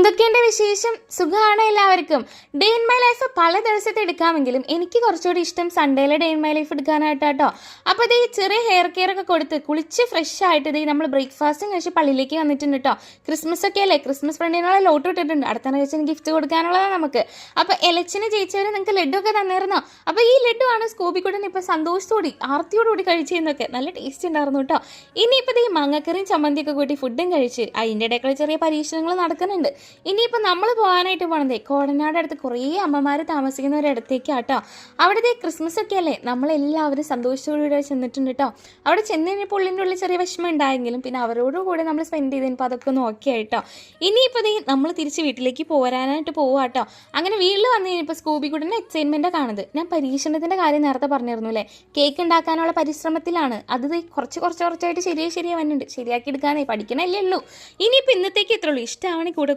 എന്തൊക്കെയുണ്ട് വിശേഷം? സുഖമാണ് എല്ലാവർക്കും. ഡേ ഇൻ മൈ ലൈഫ് പല ദിവസത്തെ എടുക്കാമെങ്കിലും എനിക്ക് കുറച്ചുകൂടി ഇഷ്ടം സൺഡേയിലെ ഡേ ഇൻ മൈ ലൈഫ് എടുക്കാനായിട്ടാട്ടോ. അപ്പോൾ ഇത് ചെറിയ ഹെയർ കെയർ ഒക്കെ കൊടുത്ത് കുളിച്ച് ഫ്രഷ് ആയിട്ട് ഇത് നമ്മൾ ബ്രേക്ക്ഫാസ്റ്റും കഴിച്ച് പള്ളിയിലേക്ക് വന്നിട്ടുണ്ട് കേട്ടോ. ക്രിസ്മസ് ഒക്കെ അല്ലേ, ക്രിസ്മസ് ഫ്രണ്ടിനുള്ള ലോട്ട് ഇട്ടിട്ടുണ്ട്. അടുത്ത കഴിച്ചിന് ഗിഫ്റ്റ് കൊടുക്കാനുള്ളതാണ് നമുക്ക്. അപ്പോൾ എലച്ചിന് ജയിച്ചവർ നിങ്ങൾക്ക് ലഡു ഒക്കെ തന്നിരുന്നോ? അപ്പോൾ ഈ ലഡു ആണ് സ്കൂബിക്കുട്ടൻ ഇപ്പോൾ സന്തോഷത്തോടി ആർത്തിയോടുകൂടി കഴിച്ചതെന്നൊക്കെ നല്ല ടേസ്റ്റ് ഉണ്ടായിരുന്നു കേട്ടോ. ഇനിയിപ്പോൾ ഈ മാങ്ങക്കറിയും ചമ്മന്തിയൊക്കെ കൂട്ടി ഫുഡും കഴിച്ച് അതിൻ്റെ ഇടയ്ക്കുള്ള ചെറിയ പരീക്ഷണങ്ങൾ നടക്കുന്നുണ്ട്. ഇനിയിപ്പോൾ നമ്മൾ പോകാനായിട്ട് പോകണതേ കോടനാട് അടുത്ത് കുറേ അമ്മമാർ താമസിക്കുന്ന ഒരിടത്തേക്കാട്ടോ. അവിടുത്തെ ക്രിസ്മസ് ഒക്കെ അല്ലേ, നമ്മളെല്ലാവരും സന്തോഷത്തോടുകൂടി ചെന്നിട്ടുണ്ട് കേട്ടോ. അവിടെ ചെന്ന് കഴിഞ്ഞപ്പോൾ ഉള്ളിൻ്റെ ഉള്ളിൽ ചെറിയ വിഷമം ഉണ്ടായെങ്കിലും പിന്നെ അവരോട് കൂടെ നമ്മൾ സ്പെൻഡ് ചെയ്തപ്പോൾ അതൊക്കെ ഒന്ന് ഓക്കെ ആയിട്ടോ. ഇനിയിപ്പോൾ നമ്മൾ തിരിച്ച് വീട്ടിലേക്ക് പോരാനായിട്ട് പോവാട്ടോ. അങ്ങനെ വീട്ടിൽ വന്നു കഴിഞ്ഞപ്പോൾ സ്കൂബിക്കുട്ടൻ്റെ എക്സൈറ്റ്മെൻറ്റാണ് കാണുന്നത്. ഞാൻ പരീക്ഷണത്തിൻ്റെ കാര്യം നേരത്തെ പറഞ്ഞിരുന്നു അല്ലേ, കേക്ക് ഉണ്ടാക്കാനുള്ള പരിശ്രമത്തിലാണ്. അത് കുറച്ചായിട്ട് ശരിയായി വന്നിട്ടുണ്ട്. ശരിയാക്കി എടുക്കാനേ പഠിക്കണല്ലേ ഉള്ളൂ. ഇനിയിപ്പോൾ ഇന്നത്തേക്ക് ഇത്രയുള്ളൂ. ഇഷ്ടമാണെങ്കിൽ കൂടെ